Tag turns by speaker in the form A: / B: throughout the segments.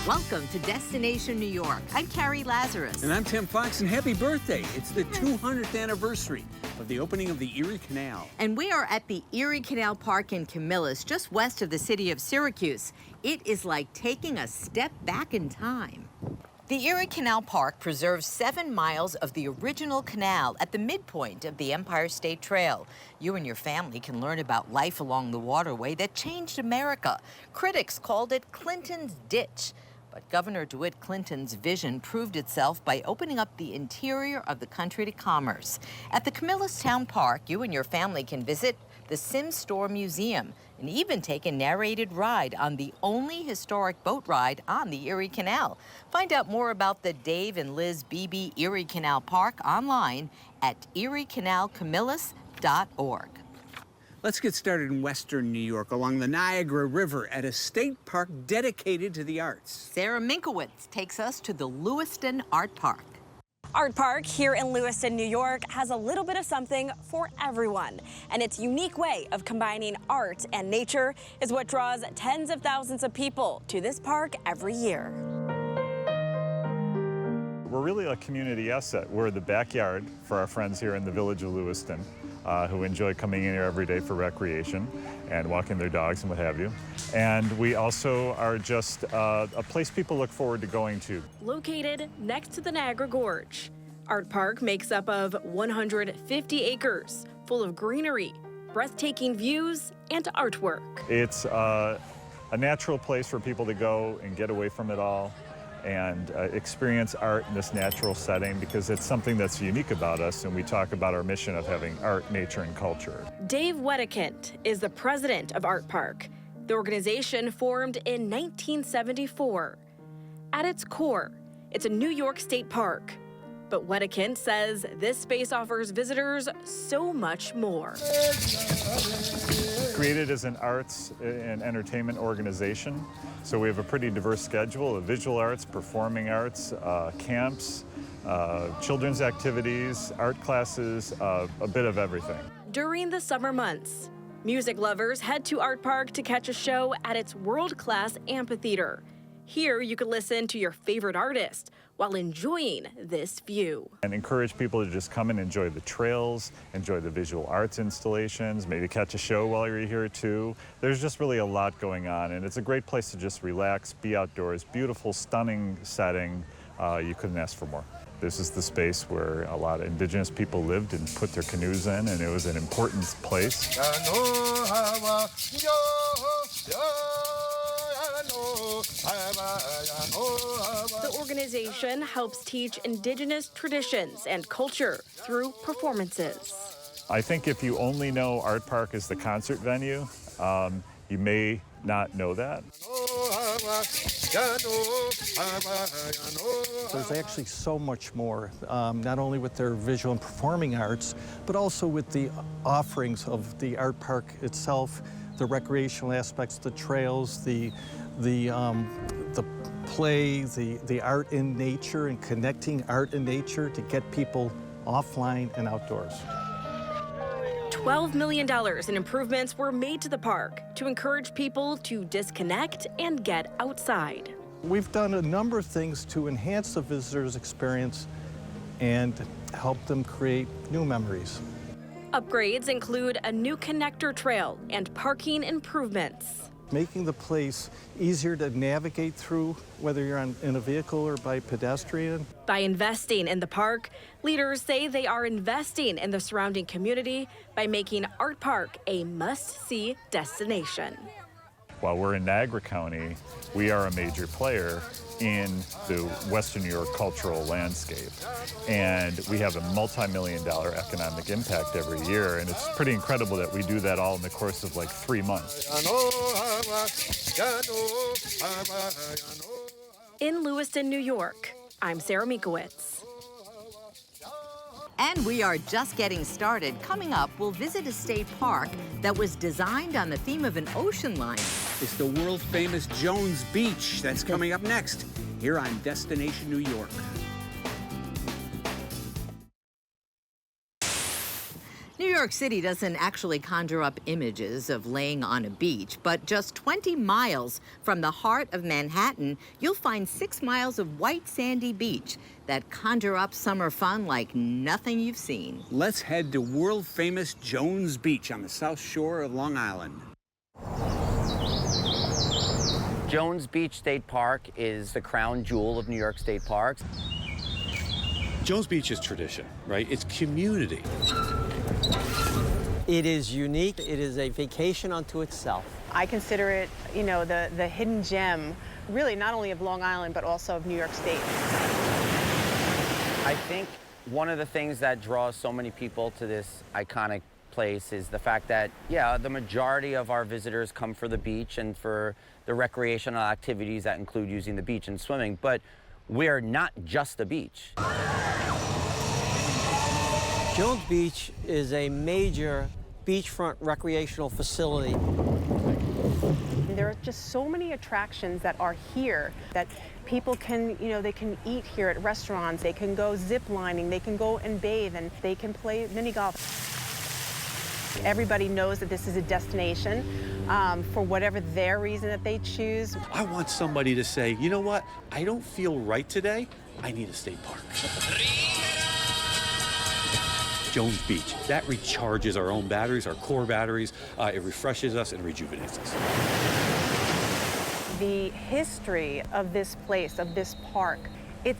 A: Welcome to Destination New York. I'm Carrie Lazarus.
B: And I'm Tim Fox, and happy birthday. It's the 200th anniversary of the opening of the Erie Canal.
A: And we are at the Erie Canal Park in Camillus, just west of the city of Syracuse. It is like taking a step back in time. The Erie Canal Park preserves 7 miles of the original canal at the midpoint of the Empire State Trail. You and your family can learn about life along the waterway that changed America. Critics called it Clinton's Ditch. But Governor DeWitt Clinton's vision proved itself by opening up the interior of the country to commerce. At the Camillus Town Park, you and your family can visit the Simms Store Museum and even take a narrated ride on the only historic boat ride on the Erie Canal. Find out more about the Dave and Liz Beebe Erie Canal Park online at eriecanalcamillus.org.
B: Let's get started in western New York along the Niagara River at a state park dedicated to the arts.
A: Sarah Minkowitz takes us to the Lewiston Art Park.
C: Art Park here in Lewiston, New York has a little bit of something for everyone. And its unique way of combining art and nature is what draws tens of thousands of people to this park every year.
D: We're really a community asset. We're the backyard for our friends here in the village of Lewiston, who enjoy coming in here every day for recreation and walking their dogs and what have you. And we also are just a place people look forward to going to.
C: Located next to the Niagara Gorge, Art Park makes up of 150 acres, full of greenery, breathtaking views, and artwork. It's
D: a natural place for people to go and get away from it all and experience art in this natural setting, because it's something that's unique about us, and we talk about our mission of having art, nature, and culture. Dave
C: Wedekind is the president of Art Park. The organization formed in 1974. At its core, it's a New York State park. But Wedekind says this space offers visitors so much more.
D: Created as an arts and entertainment organization, so we have a pretty diverse schedule of visual arts, performing arts, camps, children's activities, art classes, a bit of everything. During the summer months, music lovers head to Art Park to catch a show at its world-class amphitheater. Here you can listen to your favorite artist while enjoying this view. And encourage people to just come and enjoy the trails, enjoy the visual arts installations, maybe catch a show while you're here too. There's just really a lot going on, and it's a great place to just relax, be outdoors, beautiful, stunning setting. You couldn't ask for more. This is the space where a lot of indigenous people lived and put their canoes in, and it was an important place.
C: The organization helps teach indigenous traditions and culture through performances.
D: I think if you only know Art Park as the concert venue, you may not know that.
E: There's actually so much more, not only with their visual and performing arts, but also with the offerings of the Art Park itself, the recreational aspects, the trails, the play, the art in nature, and connecting art and nature to get people offline and outdoors.
C: $12 million in improvements were made to the park to encourage people to disconnect and get outside.
E: We've done a number of things to enhance the visitor's experience and help them create new memories.
C: Upgrades include a new connector trail and parking improvements.
E: Making the place easier to navigate through, whether you're in a vehicle or by pedestrian.
C: By investing in the park, leaders say they are investing in the surrounding community by making Art Park a must-see destination.
D: While we're in Niagara County, we are a major player in the Western New York cultural landscape. And we have a multi-million-dollar economic impact every year, and it's pretty incredible that we do that all in the course of like 3 months.
C: In Lewiston, New York, I'm Sarah Minkowitz.
A: And we are just getting started. Coming up, we'll visit a state park that was designed on the theme of an ocean liner.
B: It's the world-famous Jones Beach. That's coming up next here on Destination New York.
A: New New York City doesn't actually conjure up images of laying on a beach, but just 20 miles from the heart of Manhattan, you'll find 6 miles of white sandy beach that conjure up summer fun like nothing you've seen.
B: Let's head to world-famous Jones Beach on the South Shore of Long Island.
F: Jones Beach State Park is the crown jewel of New York State Parks.
G: Jones Beach is tradition, right? It's community.
H: It is unique. It is a vacation unto itself.
I: I consider it, you know, the hidden gem, really not only of Long Island, but also of New York State.
F: I think one of the things that draws so many people to this iconic place is the fact that, yeah, the majority of our visitors come for the beach and for the recreational activities that include using the beach and swimming, but we're not just a beach.
H: Jones Beach is a major beachfront recreational facility.
I: There are just so many attractions that are here that people can, you know, they can eat here at restaurants, they can go zip lining, they can go and bathe, and they can play mini golf. Everybody knows that this is a destination for whatever their reason that they choose.
G: I want somebody to say, you know what? I don't feel right today. I need a state park. Jones Beach, that recharges our own batteries, our core batteries. It refreshes us and rejuvenates us.
I: The history of this place, of this park,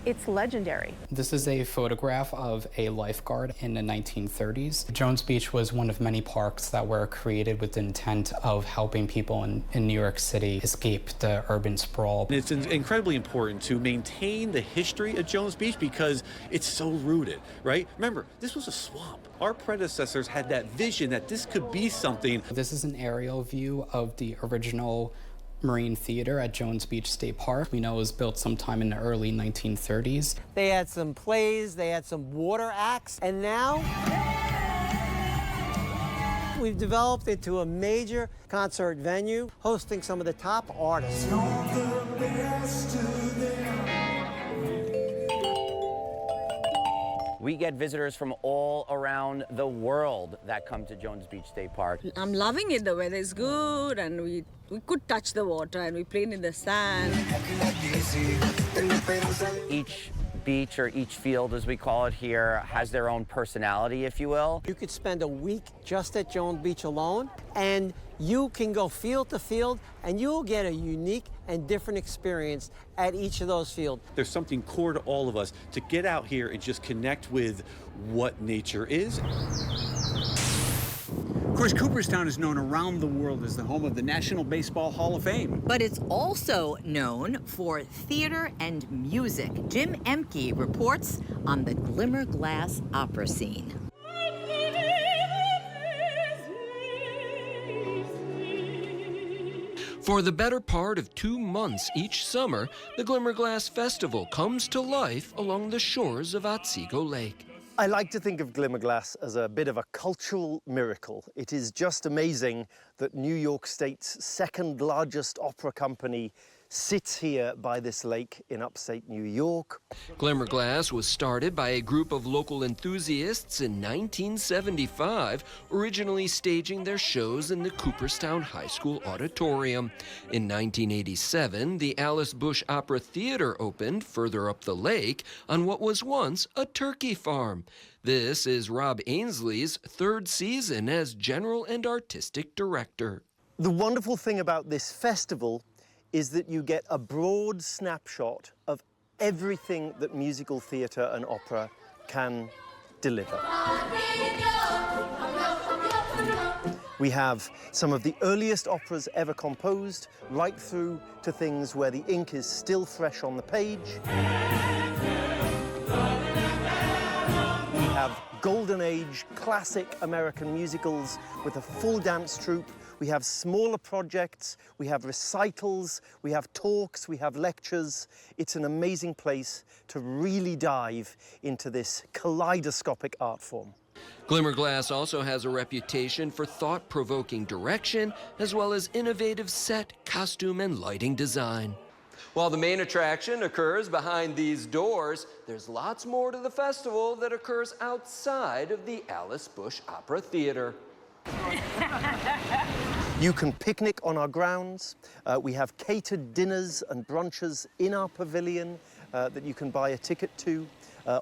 I: it's legendary.
J: This is a photograph of a lifeguard in the 1930s. Jones Beach was one of many parks that were created with the intent of helping people in New York City escape the urban sprawl.
G: It's incredibly important to maintain the history of Jones Beach because it's so rooted, right? Remember, this was a swamp. Our predecessors had that vision that this could be something.
J: This is an aerial view of the original Marine Theater at Jones Beach State Park. We know it was built sometime in the early 1930s.
H: They had some plays, they had some water acts, and now we've developed into a major concert venue hosting some of the top artists.
F: We get visitors from all around the world that come to Jones Beach State Park.
K: I'm loving it. The weather is good, and we could touch the water, and we played in the sand.
F: Each beach, or each field as we call it here, has their own personality, if you will.
H: You could spend a week just at Jones Beach alone, and you can go field to field, and you'll get a unique and different experience at each of those fields.
G: There's something core to all of us to get out here and just connect with what nature is.
B: Of course, Cooperstown is known around the world as the home of the National Baseball Hall of Fame.
A: But it's also known for theater and music. Jim Emke reports on the Glimmerglass opera scene.
L: For the better part of 2 months each summer, the Glimmerglass Festival comes to life along the shores of Otsego Lake.
M: I like to think of Glimmerglass as a bit of a cultural miracle. It is just amazing that New York State's second largest opera company sits here by this lake in upstate New York.
L: Glimmerglass was started by a group of local enthusiasts in 1975, originally staging their shows in the Cooperstown High School auditorium. In 1987, the Alice Bush Opera Theater opened further up the lake on what was once a turkey farm. This is Rob Ainsley's third season as general and artistic director.
M: The wonderful thing about this festival is that you get a broad snapshot of everything that musical theatre and opera can deliver. We have some of the earliest operas ever composed, right through to things where the ink is still fresh on the page. We have Golden Age classic American musicals with a full dance troupe. We have smaller projects, we have recitals, we have talks, we have lectures. It's an amazing place to really dive into this kaleidoscopic art form.
L: Glimmerglass also has a reputation for thought-provoking direction, as well as innovative set, costume, and lighting design. While the main attraction occurs behind these doors, there's lots more to the festival that occurs outside of the Alice Busch Opera Theater.
M: You can picnic on our grounds. We have catered dinners and brunches in our pavilion that you can buy a ticket to.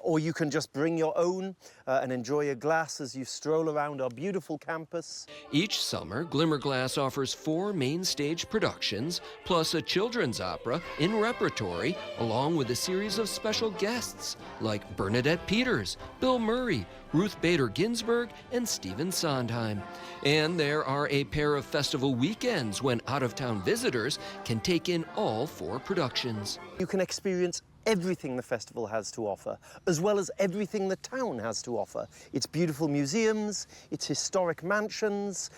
M: Or you can just bring your own and enjoy a glass as you stroll around our beautiful campus.
L: Each summer, Glimmerglass offers 4 main stage productions, plus a children's opera in repertory, along with a series of special guests like Bernadette Peters, Bill Murray, Ruth Bader Ginsburg, and Stephen Sondheim. And there are a pair of festival weekends when out-of-town visitors can take in all 4 productions.
M: You can experience everything the festival has to offer, as well as everything the town has to offer. Its beautiful museums, its historic mansions,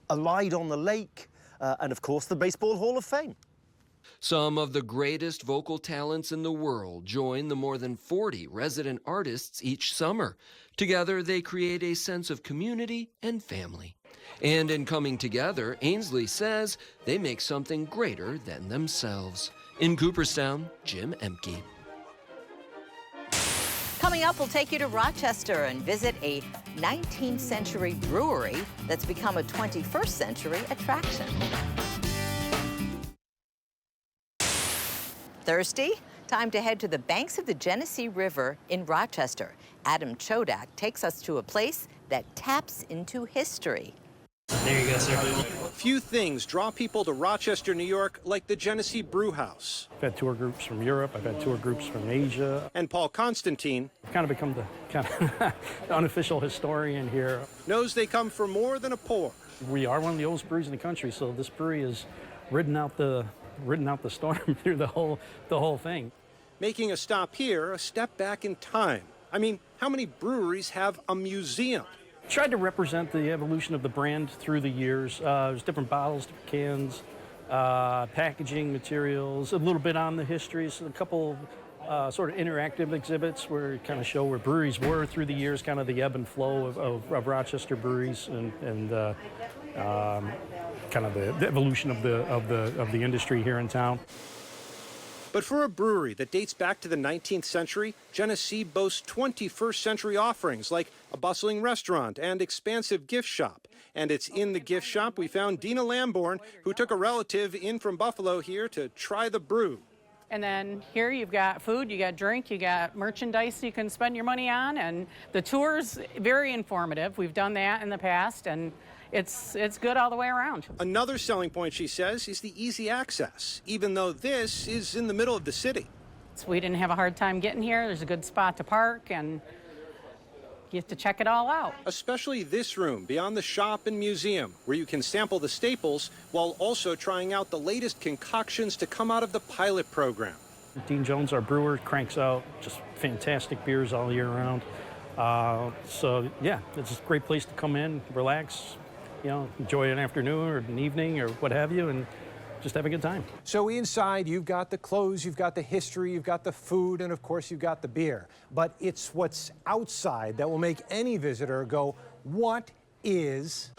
M: a ride on the lake, and of course the Baseball Hall of Fame.
L: Some of the greatest vocal talents in the world join the more than 40 resident artists each summer. Together, they create a sense of community and family. And in coming together, Ainsley says they make something greater than themselves. In Cooperstown, Jim Emke.
A: Coming up, we'll take you to Rochester and visit a 19th century brewery that's become a 21st century attraction. Thirsty? Time to head to the banks of the Genesee River in Rochester. Adam Chodak takes us to a place that taps into history.
N: There you go, sir.
O: Few things draw people to Rochester, New York, like the Genesee Brew House.
P: I've had tour groups from Europe. I've had tour groups from Asia.
O: And Paul Constantine,
P: I've kind of become the unofficial historian here.
O: Knows they come for more than a pour.
P: We are one of the oldest breweries in the country, so this brewery has ridden out the storm through the whole thing.
O: Making a stop here, a step back in time. I mean, how many breweries have a museum?
P: Tried to represent the evolution of the brand through the years. There's different bottles, different cans, packaging materials, a little bit on the history, so a couple sort of interactive exhibits where kind of show where breweries were through the years, kind of the ebb and flow of Rochester breweries and kind of the evolution of the industry here in town.
O: But for a brewery that dates back to the 19th century, Genesee boasts 21st century offerings like a bustling restaurant and expansive gift shop. And it's in the gift shop we found Dina Lamborn, who took a relative in from Buffalo here to try the brew.
Q: And then here you've got food, you got drink, you got merchandise you can spend your money on, and the tour's very informative. We've done that in the past, and it's good all the way around.
O: Another selling point, she says, is the easy access, even though this is in the middle of the city.
Q: So we didn't have a hard time getting here. There's a good spot to park, and you have to check it all out.
O: Especially this room beyond the shop and museum, where you can sample the staples while also trying out the latest concoctions to come out of the pilot program.
P: Dean Jones, our brewer, cranks out just fantastic beers all year round. So yeah, it's a great place to come in, relax, enjoy an afternoon or an evening or what have you, and just have a good time.
R: So inside, you've got the clothes, you've got the history, you've got the food, and of course, you've got the beer. But it's what's outside that will make any visitor go, what is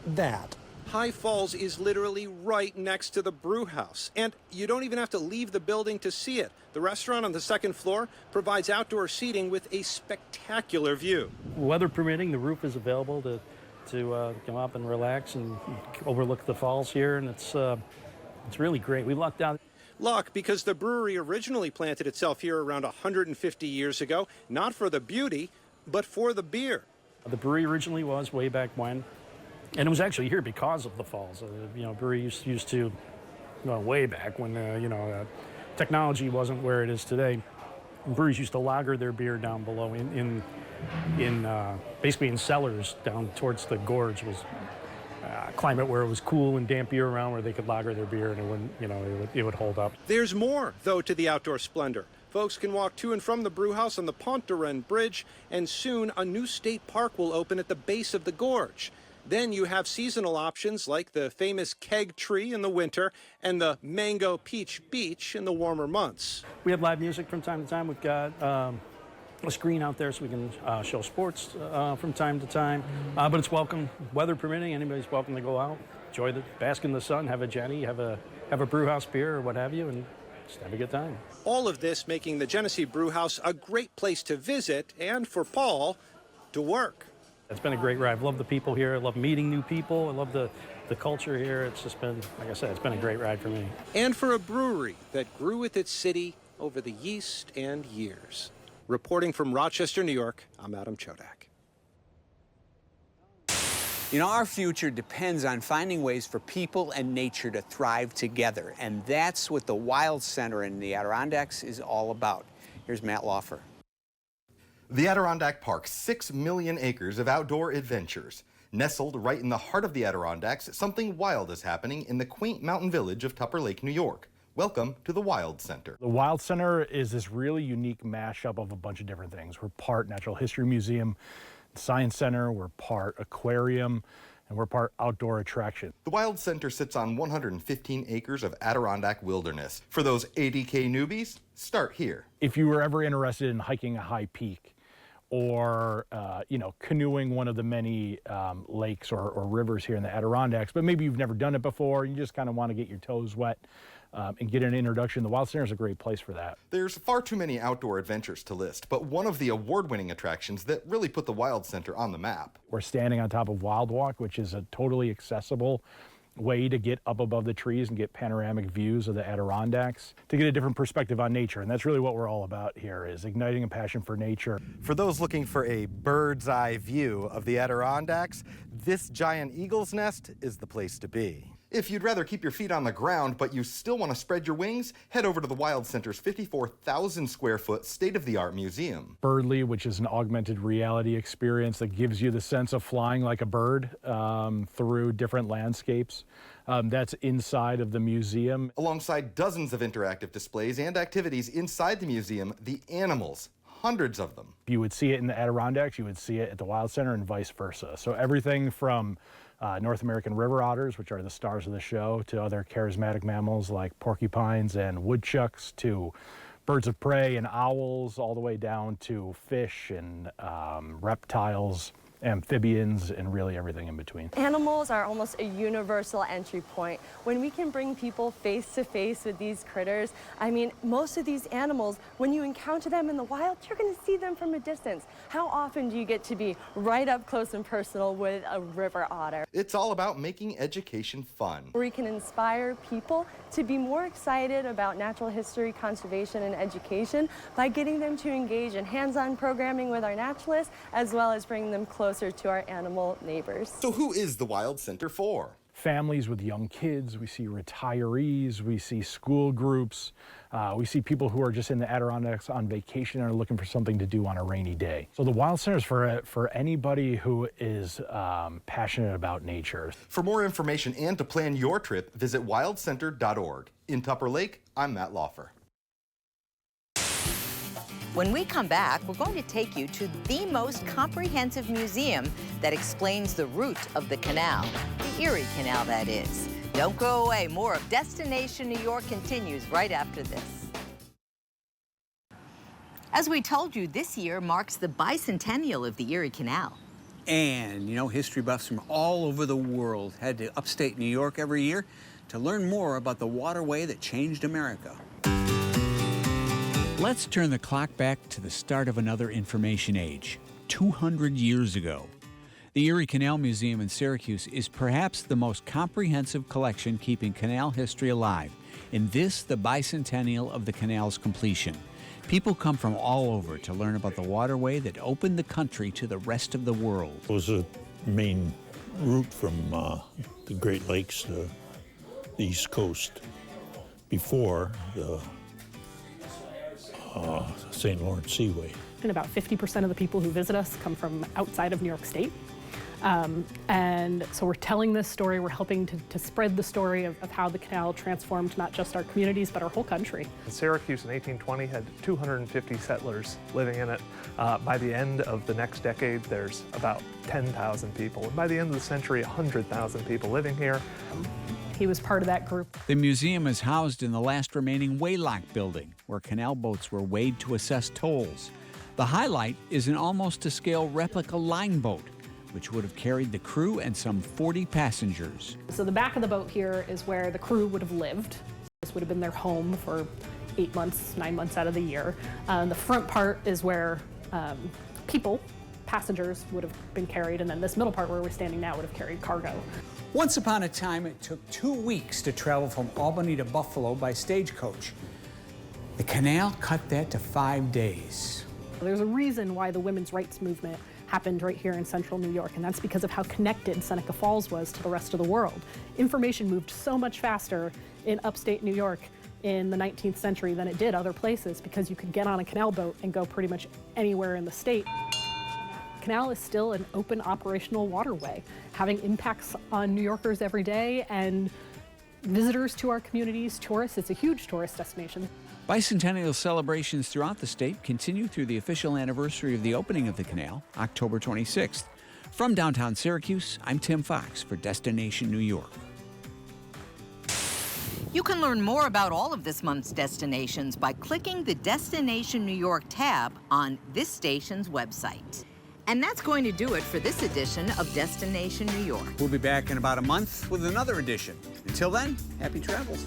R: that?
O: High Falls is literally right next to the brew house, and you don't even have to leave the building to see it. The restaurant on the second floor provides outdoor seating with a spectacular view.
P: Weather permitting, the roof is available to come up and relax and overlook the falls here, and it's really great. We lucked out.
O: Luck because the brewery originally planted itself here around 150 years ago, not for the beauty, but for the beer.
P: The brewery originally was way back when, and it was actually here because of the falls. Brewery used to, way back when, technology wasn't where it is today. Breweries used to lager their beer down below basically in cellars down towards the gorge. Was climate where it was cool and damp year round, where they could lager their beer and it wouldn't, it would hold up.
O: There's more, though, to the outdoor splendor. Folks can walk to and from the brew house on the Pont de Rennes Bridge, and soon a new state park will open at the base of the gorge. Then you have seasonal options like the famous keg tree in the winter and the mango peach beach in the warmer months.
P: We have live music from time to time. We've got a screen out there so we can show sports from time to time. But it's welcome, weather permitting, anybody's welcome to go out, bask in the sun, have a Jenny, have a brew house beer or what have you, and just have a good time.
O: All of this making the Genesee Brew House a great place to visit and for Paul to work.
P: It's been a great ride. I love the people here. I love meeting new people. I love the culture here. It's just been, like I said, it's been a great ride for me.
O: And for a brewery that grew with its city over the yeast and years. Reporting from Rochester, New York, I'm Adam Chodak.
B: You know, our future depends on finding ways for people and nature to thrive together, and that's what the Wild Center in the Adirondacks is all about. Here's Matt Laufer.
N: The Adirondack Park, 6 million acres of outdoor adventures. Nestled right in the heart of the Adirondacks, something wild is happening in the quaint mountain village of Tupper Lake, New York. Welcome to the Wild Center.
S: The Wild Center is this really unique mashup of a bunch of different things. We're part Natural History Museum, Science Center, we're part aquarium, and we're part outdoor attraction.
N: The Wild Center sits on 115 acres of Adirondack wilderness. For those ADK newbies, start here.
S: If you were ever interested in hiking a high peak, or canoeing one of the many lakes or rivers here in the Adirondacks, but maybe you've never done it before, and you just kind of want to get your toes wet and get an introduction, the Wild Center is a great place for that.
N: There's far too many outdoor adventures to list, but one of the award-winning attractions that really put the Wild Center on the map.
S: We're standing on top of Wild Walk, which is a totally accessible way to get up above the trees and get panoramic views of the Adirondacks, to get a different perspective on nature. And that's really what we're all about here, is igniting a passion for nature.
N: For those looking for a bird's eye view of the Adirondacks, this giant eagle's nest is the place to be. If you'd rather keep your feet on the ground, but you still want to spread your wings, head over to the Wild Center's 54,000 square foot state-of-the-art museum.
S: Birdly, which is an augmented reality experience that gives you the sense of flying like a bird through different landscapes. That's inside of the museum.
N: Alongside dozens of interactive displays and activities inside the museum, the animals, hundreds of them.
S: You would see it in the Adirondacks, you would see it at the Wild Center, and vice versa. So everything from North American river otters, which are the stars of the show, to other charismatic mammals like porcupines and woodchucks, to birds of prey and owls, all the way down to fish and reptiles, amphibians, and really everything in between.
T: Animals are almost a universal entry point. When we can bring people face to face with these critters, I mean, most of these animals, when you encounter them in the wild, you're going to see them from a distance. How often do you get to be right up close and personal with a river otter?
N: It's all about making education fun.
T: We can inspire people to be more excited about natural history, conservation, and education by getting them to engage in hands-on programming with our naturalists, as well as bringing them closer to our animal neighbors.
N: So who is the Wild Center for?
S: Families with young kids, we see retirees, we see school groups, we see people who are just in the Adirondacks on vacation and are looking for something to do on a rainy day. So the Wild Center is for anybody who is passionate about nature.
N: For more information and to plan your trip, visit wildcenter.org. In Tupper Lake, I'm Matt Laufer.
A: When we come back, we're going to take you to the most comprehensive museum that explains the route of the canal, the Erie Canal, that is. Don't go away. More of Destination New York continues right after this. As we told you, this year marks the bicentennial of the Erie Canal.
B: And, you know, history buffs from all over the world head to upstate New York every year to learn more about the waterway that changed America. Let's turn the clock back to the start of another information age, 200 years ago. The Erie Canal Museum in Syracuse is perhaps the most comprehensive collection keeping canal history alive, in this, the bicentennial of the canal's completion. People come from all over to learn about the waterway that opened the country to the rest of the world.
U: It was a main route from the Great Lakes to the East Coast before the St. Lawrence Seaway.
V: And about 50% of the people who visit us come from outside of New York State. And so we're telling this story, we're helping to spread the story of how the canal transformed not just our communities, but our whole country.
W: Syracuse in 1820 had 250 settlers living in it. By the end of the next decade, there's about 10,000 people. And by the end of the century, 100,000 people living here.
V: He was part of that group.
B: The museum is housed in the last remaining Waylock building, where canal boats were weighed to assess tolls. The highlight is an almost-to-scale replica line boat, which would have carried the crew and some 40 passengers.
V: So the back of the boat here is where the crew would have lived. This would have been their home for 8 months, 9 months out of the year. The front part is where passengers would have been carried, and then this middle part where we're standing now would have carried cargo.
B: Once upon a time, it took 2 weeks to travel from Albany to Buffalo by stagecoach. The canal cut that to 5 days.
V: There's a reason why the women's rights movement happened right here in central New York, and that's because of how connected Seneca Falls was to the rest of the world. Information moved so much faster in upstate New York in the 19th century than it did other places, because you could get on a canal boat and go pretty much anywhere in the state. Canal is still an open operational waterway, having impacts on New Yorkers every day and visitors to our communities, tourists. It's a huge tourist destination.
B: Bicentennial celebrations throughout the state continue through the official anniversary of the opening of the canal, October 26th. From downtown Syracuse, I'm Tim Fox for Destination New York.
A: You can learn more about all of this month's destinations by clicking the Destination New York tab on this station's website. And that's going to do it for this edition of Destination New York.
B: We'll be back in about a month with another edition. Until then, happy travels.